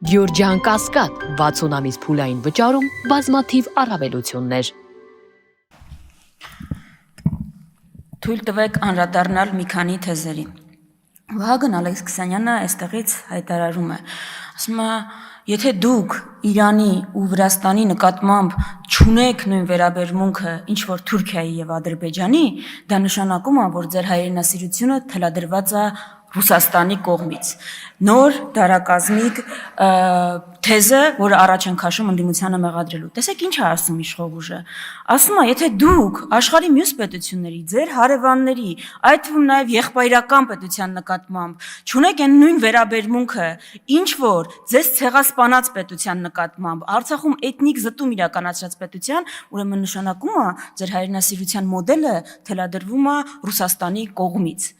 Գյորջյան Կասկադ 60 ամիս փուլային վճարում բազմաթիվ առավելություններ։ Թույլ տվեք անդրադառնալ մի քանի թեզերին։ Վահագն Ալեքսանյանը այստեղից հայտարարում է, ասում է, եթե դուք Իրանի ու Վրաստանի նկատմամբ չունեք նույն վերաբերմունքը, ինչ որ Թուրքիայի եւ Ադրբեջանի, դա նշանակում է, որ ձեր հայրենասիրությունը թելադրված է Ռուսաստանի կողմից։ Նոր դարակազմիկ թեզը, որը առաջ են քաշում ընդդիմությանը մեղադրելու։ Տեսեք ինչ է ասում իշխող ուժը։ Ասում է, եթե դուք աշխարհի մյուս պետությունների, ձեր հարևանների, այդ թվում նաև եղբայրական պետության նկատմամբ չունեք այն նույն վերաբերմունքը, ինչ որ ձեզ ցեղասպանած պետության նկատմամբ, Արցախում էթնիկ զտում իրականացրած պետության, ուրեմն նշանակում է ձեր հայրենասիրության մոդելը թելադրվում է Ռուսաստանի կողմից։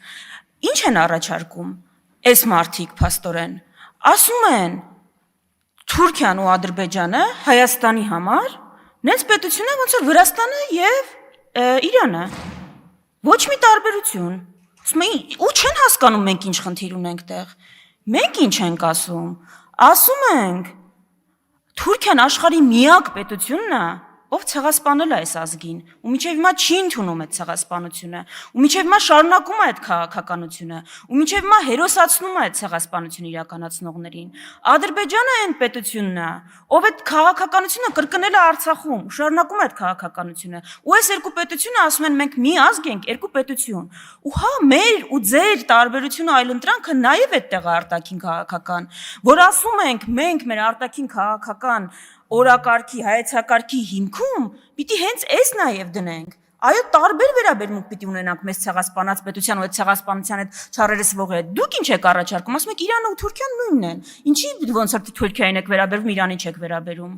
Ինչ են առաջարկում այս մարդիկ փաստորեն, ասում են Թուրքիան ու Ադրբեջանը Հայաստանի համար նենց պետություն է ոնց որ Վրաստանը եւ Իրանը, ոչ մի տարբերություն։ Ասում են ու չեն հասկանում մենք ինչ խնդիր ունենք տեղ։ Մենք ինչ ենք ասում ենք Թուրքիան աշխարհի միակ պետությունն է, ով ցեղասպանել է այս ազգին, ու մինչև հիմա չի ընդունում այդ ցեղասպանությունը, ու մինչև հիմա շարունակում է այդ քաղաքականությունը, ու մինչև հիմա հերոսացնում է այդ ցեղասպանությունը իրականացնողներին։ Ադրբեջանը այն պետությունն է, ով այդ քաղաքականությունը կրկնել է Արցախում, ու շարունակում է այդ քաղաքականությունը։ Ու այս երկու պետությունը ասում են մենք մի ազգ ենք, երկու պետություն։ Ու հա մեր ու ձեր տարբերությունը այլընտրանքը նաև այդտեղ է արտաքին քաղաքական, որ ասում ենք մենք մեր արտաքին քաղաքական օրակարգի, հայեցակարգի հիմքում պիտի հենց այս նաև դնենք։ Այո, տարբեր վերաբերմունք պիտի ունենանք մեզ ցեղասպանած պետության ու այդ ցեղասպանության այդ չարերը սվողի հետ։ Դուք ինչ եք առաջարկում, ասում եք Իրանը ու Թուրքիան նույնն են։ Ինչի ոնց որ Թուրքիային եք վերաբերվում, Իրանին չեք վերաբերում։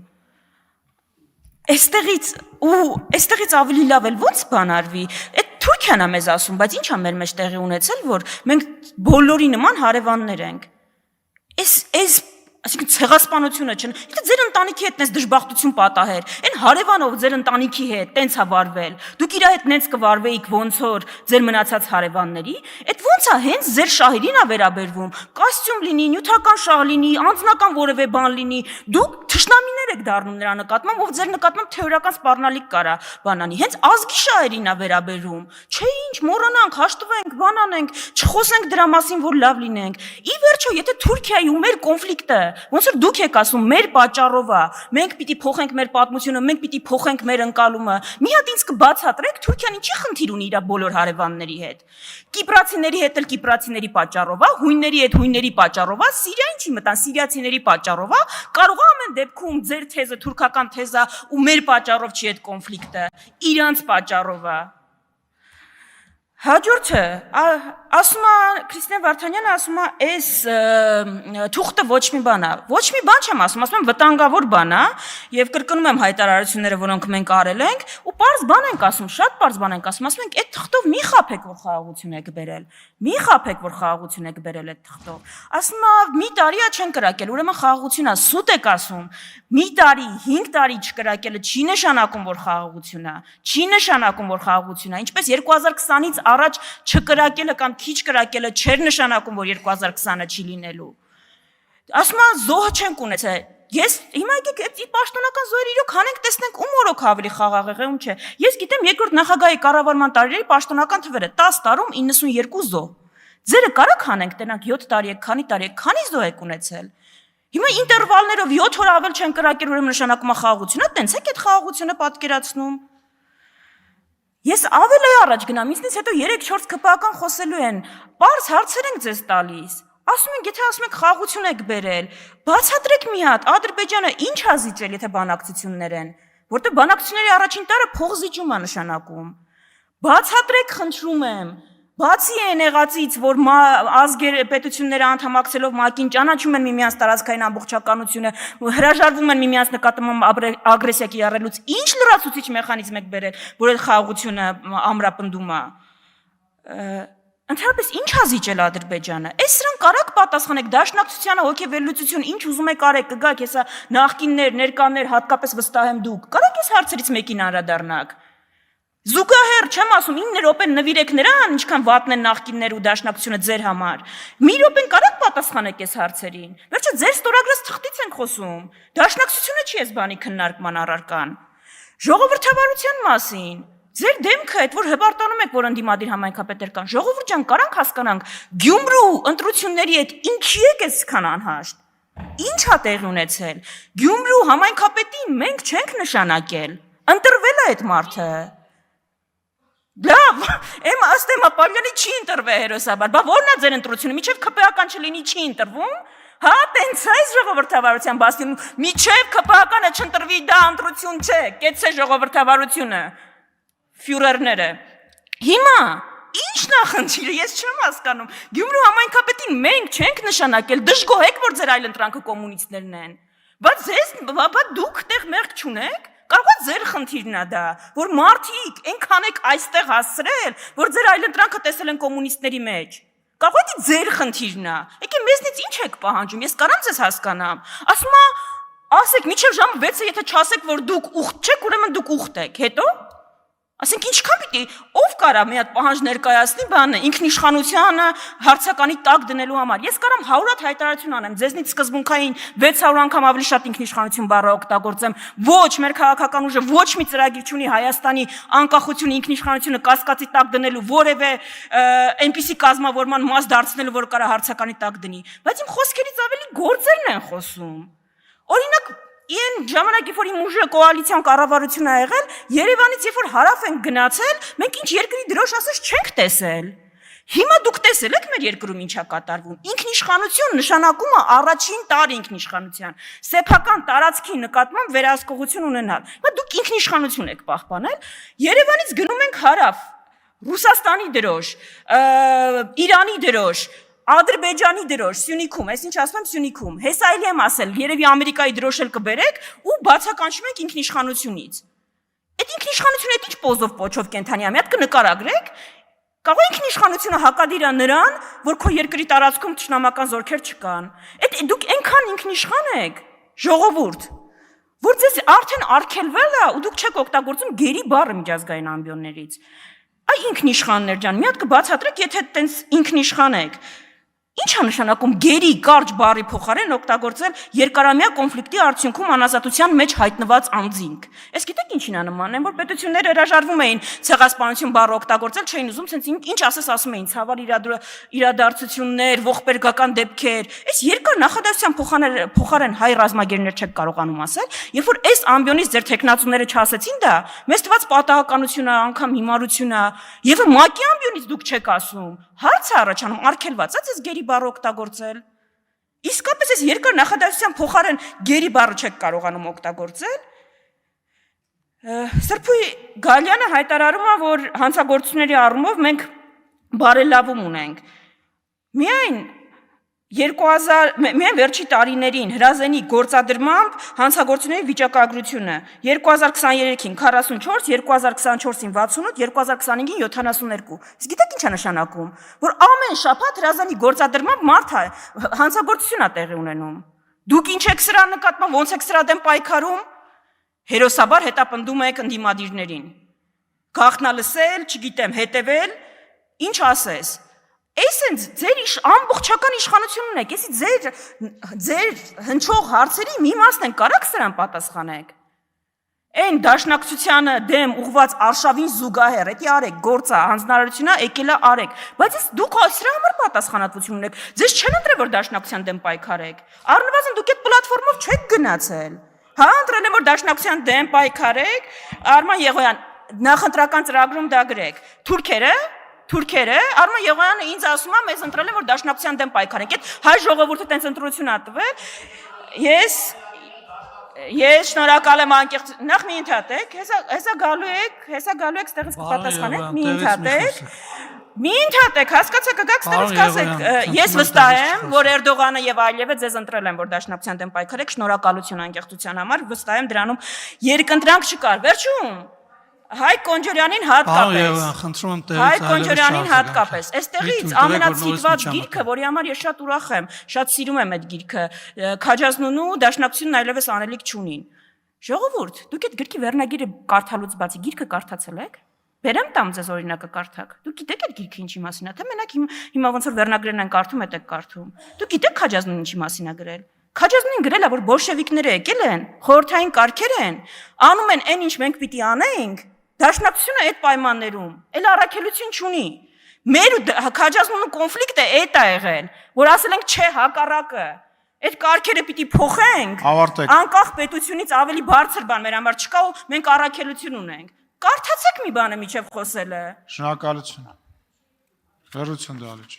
Այստեղից ավելի լավ էլ ո՞նց բան արվի։ Այդ Թուրքիան է մեզ ասում, բայց ի՞նչ է մեր մեջ տեղի ունեցել, որ մենք բոլորի նման հարևաններ ենք։ Այսինքն ցեղասպանությունը չն։ Եթե ձեր ընտանիքի հետ տես դժբախտություն պատահեր, այն հարևանով ձեր ընտանիքի հետ տենց է վարվել, դուք իր հետ նենց կվարվեիք ոնց որ ձեր մնացած հարևանների, այդ ոնց է հենց ձեր շահերին է վերաբերվում, կոստյում լինի, նյութական շահ լինի, անձնական որևէ բան լինի, դուք թշնամիներ եք դառնում նրա նկատմամբ, ով ձեր նկատմամբ թեորական սպառնալիք կարա բանանի, հենց ազգի շահերին է վերաբերվում։ Չէ ինչ, մոռանանք, հաշտվենք, բան անենք, չխոսենք դրա մասին, որ լավ լինենք։ Ի վերջո, եթե Թուրքիայի ու մեր կոնֆլիկտը ոնց որ դուք եք ասում մեր պատճառով է, մենք պիտի փոխենք մեր պատմությունը, մենք պիտի փոխենք մեր ընկալումը։ Մի հատ ինձ կբացատրեք Թուրքիան ինչի խնդիր ունի իր բոլոր հարևանների հետ։ Կիպրացիների հետ էլ կիպրացիների պատճառով է, հույնների հետ հույնների պատճառով է, Սիրիա ինչի մտան, սիրիացիների պատճառով է, կարող է ամեն դեպքում ձեր թեզը թուրքական թեզա ու մեր պատճառով չի այդ կոնֆլիկտը, իրանց պատճառով է։ Հաջորդը, ասում է Քրիստիան Վարդանյանը ասում է, այս թուղթը ոչ մի բան է, ոչ մի բան չեմ ասում եմ վտանգավոր բան է, եւ կրկնում եմ հայտարարությունները, որոնք մենք արել ենք, ու պարզ բան ենք ասում, շատ պարզ բան ենք ասում ենք, այդ թղթով մի խաբեք, որ խաղաղություն եք բերել, մի խաբեք, որ խաղաղություն եք բերել այդ թղթով։ Ասում է, մի տարի է չեն կրակել, ուրեմն խաղաղություն է, սուտ եք ասում, մի տարի, 5 տարի չկրակելը չի նշանակում, որ խաղաղություն է, չի նշանակում, որ խաղաղություն է, ինչպես 2020-ից առաջ չկրակելը կամ քիչ կրակելը չէր նշանակում, որ 2020-ը չի լինելու։ Ասում եմ, զոհ չենք ունեցել։ Ես հիմա եկեք այդ պաշտոնական զոհերը իրոք հանենք, տեսնենք ում օրոք ավելի խաղաղ եղել, ում չէ։ Ես գիտեմ երկրորդ նախագահի կառավարման տարիների պաշտոնական թվերը 10 տարում 92 զոհ։ Ձերը կարաք հանենք, տենանք 7 տարի եք, քանի զոհ եք ունեցել։ Հիմա ինտերվալներով 7 օր ավել չեն կրակել, ուրեմն նշանակում է խաղաղություն, տենց եք այդ խաղաղությունը պատկերացնում։ Ես ավել էի առաջ գնամ, ինձնից հետո 3-4 ԿՊԱ-ական խոսելու են, պարզ հարցեր ենք ձեզ տալիս, ասում ենք, եթե ասում եք խաղաղություն եք բերել, բացատրեք մի հատ, Ադրբեջանը ինչ ա զիջել, եթե բանակցություններ են, որտեղ բանակցությունների առաջին տարը փողզիջում է նշանակում, բացատրեք խնդրում եմ, բացի այն եղածից, որ պետությունները անդամակցելով ՄԱԿ-ին ճանաչում են միմյանց տարածքային ամբողջականությունը, հրաժարվում են միմյանց նկատմամբ ագրեսիա կիրառելուց, ինչ լրացուցիչ մեխանիզմ եք բերել, որ այդ խաղաղությունը ամրապնդում է։ Ընդհանրապես ինչ ա զիջել Ադրբեջանը։ Այս սրան կարաք պատասխանեք, դաշնակցությանը հոգեվերլուծություն, ինչ ուզում եք արեք, կգաք, հեսա նախկիններ, ներկաներ, հատկապես վստահ եմ դուք։ Կարաք այս հարցերից մեկին անդրադառնաք։ Զուգահեռ չեմ ասում 9 րոպե նվիրեք նրան, ինչքան վատն են նախկիններ ու դաշնակցությունը ձեր համար։ Մի րոպեն կարաք պատասխանեք այս հարցերին։ Վերջը ձեր ստորագրած թղթից ենք խոսում։ Դաշնակցությունը չի այս բանի քննարկման առարկան։ Ժողովրդավարության մասին։ Ձեր դեմքը այդ որ հպարտանում եք, որ ընդդիմադիր համայնքապետեր կան։ Ժողովուրդ ջան, կարանք հասկանանք Գյումրու ընտրությունների հետ ինչի եք այսքան անհաշտ։ Ինչ է տեղի ունեցել։ Գյումրու համայնքապետին մենք չենք նշանակել։ Ընտրվել է այդ մարդը։ Լավ, եմ աստեմա Պավլյանի չի ընտրվել հերոսաբար, բա ո՞րն է ձեր ընտրությունը, միջև ԿՊԱ-կան չլինի չի ընտրվում, հա, տենց այս ժողովրդավարության բաստիոն, միջև ԿՊԱ-կանը չընտրվի դա ընտրություն չէ, կեցցե ժողովրդավարությունը, ֆյուրերները, հիմա, ի՞նչն է խնդիրը, ես չեմ հասկանում, Գյումրու համայնքապետին մենք չենք նշանակել, դժգոհ եք, որ ձեր այլ ընտրանքը կոմունիստներն են, բա դուք տեղ մեղք չունեք, կարող է ձեր խնդիրն է դա, որ մարդիկ այնքան եք այստեղ հասցրել, որ ձեր այլընտրանքը տեսել են կոմունիստների մեջ։ Կարող է ձեր խնդիրն է։ Եկե մեզնից ինչ եք պահանջում, ես կարամ ձեզ հասկանամ։ Ասում է, ասեք, մինչև ժամը 6-ը եթե չասեք, որ դուք ուխտ չեք, ուրեմն դուք ուխտ եք, հետո ասենք ինչքան պիտի ով կարա մի հատ պահանջ ներկայացնի բանը ինքնիշխանությանը հարցականի տակ դնելու համար ես կարամ 100 հատ հայտարարություն անեմ ձեզնից սկզբունքային 600 անգամ ավելի շատ ինքնիշխանություն բառը օգտագործեմ ոչ մեր քաղաքական ուժը ոչ մի ծրագիր չունի Հայաստանի անկախությունը ինքնիշխանությունը կասկածի տակ դնելու որևէ այնպիսի կազմավորման մաս դարձնելու որ կարա հարցականի տակ դնի բայց իմ խոսքերից ավելի գործերն են խոսում օրինակ Իեն ժամանակի որ իմ ուժը կոալիցիան կառավարություն ա եղել, Երևանից երբ որ հարավ են գնացել, մենք ինչ երկրի դրոշ ասես չենք տեսել։ Հիմա դուք տեսել եք մեր երկրում ինչա կատարվում։ Ինքնիշխանություն նշանակում է առաջին տարի ինքնիշխանության, սեփական տարածքի նկատմամբ վերահսկողություն ունենալ։ Հիմա դուք ինքնիշխանություն եք պահպանել, Երևանից գնում ենք հարավ, Ռուսաստանի դրոշ, Իրանի դրոշ Ադրբեջանի դրոշ Սյունիքում, այս ինչ ասում եմ Սյունիքում, հեսայելի եմ ասել, երևի Ամերիկայի դրոշ էլ կբերեք ու բացականչում եք ինքնիշխանությունից։ Այդ ինքնիշխանությունը այդ ինչ պոզով պոչով կենթանի է, մի հատ կնկարագրեք, կարող է ինքնիշխանությունը հակադիր է նրան, որ քո երկրի տարածքում թշնամական զորքեր չկան։ Այդ դուք այնքան ինքնիշխան եք, ժողովուրդ, որ ձեզ արդեն արգելվել է ու դուք չեք օգտագործում գերի բառը միջազգային ամբիոններից։ Այ ինքնիշխաններ ջան, մի հատ կբացատրեք, եթե տենց ինքնիշխան եք։ Ինչ է նշանակում գերի կարճ բառի փոխարեն օգտագործել երկարամյա կոնֆլիկտի արդյունքում անազատության մեջ հայտնված անձինք։ Ես գիտեք ինչին է նման, որ պետությունները հրաժարվում էին ցեղասպանություն բառը օգտագործել, չէին ուզում, ցենց ինչ ասես ասում էին, ցավալ իրադարձություններ, ողբերգական դեպքեր։ Այս երկար նախադասության փոխարեն հայ ռազմագերներ չեք կարողանում ասել, երբ որ այս ամբիոնից ձեր տեխնացուները չասեցին դա, մեզ թվաց պատահականություն է, անգամ հիմարություն է, եւ ՄԱԿ-ի ամբիոնից դուք չեք ասում։ Հարց է առաջանում, արգելված է ձեզ գերի բառը օգտագործել։ Իսկապես այս երկար նախադասության փոխարեն գերի բառը չեք կարողանում օգտագործել։ Սրբույի Գալյանը հայտարարում է, որ հանցագործությունների առումով մենք բարելավում ունենք։ Միայն վերջի տարիներին հրազենի գործադրմամբ հանցագործությունների վիճակագրությունը 2023-ին 44, 2024-ին 68, 2025-ին 72։ Իսկ գիտեք ինչ է նշանակում, որ ամեն շաբաթ հրազենի գործադրմամբ մարդ հանցագործություն է տեղի ունենում։ Դուք ինչ եք սրա նկատմամբ, ոնց եք սրա դեմ պայքարում, հերոսաբար հետապնդում եք ընդդիմադիրներին։ Գաղտնալսել, չգիտեմ, հետևել, ինչ ասես։ Այսինքն ձեր ամբողջական իշխանությունն եք, ձեր հնչող հարցերի մի մասն են կարաք սրան պատասխանեք։ Այն դաշնակցությանը դեմ ուղված արշավին զուգահեռ, էդի արեք, գործա, հանձնարարությունա եկելա արեք, բայց դուք սրա համար պատասխանատվություն ունեք, ձեզ չեն ընտրել, որ դաշնակցության դեմ պայքարեք, առնվազն դուք այդ պլատֆորմով չեք գնացել, հա, ընտրել են, որ դաշնակցության դեմ պայքարեք, Արման Եղոյան, նախընտրական ծրագրում դա գրեք, Թուրքերը, Արման Եղոյանը ինձ ասում է, մեզ ընտրել են, որ դաշնակցության դեմ պայքարենք, այդ հայ ժողովուրդը տենց ընտրություն ա տվել, ես շնորհակալ եմ անկեղծ, նախ մի ընդհատեք, հեսա գալու եք, ստեղից կպատասխանեք, մի ընդհատեք, հասկացա կգաք ստեղից կասեք, ես վստահ եմ, որ Էրդողանը և այլևը ձեզ ընտրել են, որ դաշնակցության դեմ պայքարեք, շնորհակալություն անկեղծության համար, վստահ եմ դրանում երկընտրանք չկար, վերջում Հայկ Կոնջորյանին հատկապես, այստեղից ամենացիտված գիրքը, որի համար ես շատ ուրախ եմ, շատ սիրում եմ այդ գիրքը, Քաջազնունու դաշնակցությունն այլևս անելիք չունին։ Ժողովուրդ, դուք այդ գրքի վերնագիրը կարդալուց բացի գիրքը կարդացել եք։ Բերեմ տամ ձեզ օրինակը կարդակ։ Դուք գիտեք այդ գիրքը ինչի մասին է, թե մենակ հիմա ոնց որ վերնագրերն են կարդում, այդ եք կարդում։ Դուք գիտեք Քաջազնին ինչի մասին է գրել։ Քաջազնին գրել է, որ բոլշևիկները եկել են, խորհրդային կարգեր են, անում են այն ինչ մենք պիտի անենք, դաշնակցությունը այդ պայմաններում, էլ առաքելություն չունի։ Մեր Քաջազնու կոնֆլիկտը այդ է եղել, որ ասել ենք չէ հակառակը։ Այդ կարգերը պիտի փոխենք, անկախ պետությունից ավելի բարձր բան մեր համար չկա ու մենք առաքելություն ունենք։ Կարդացեք մի բանը միջև խոսելը։ Շնորհակալություն։ Վերություն Դալիճ։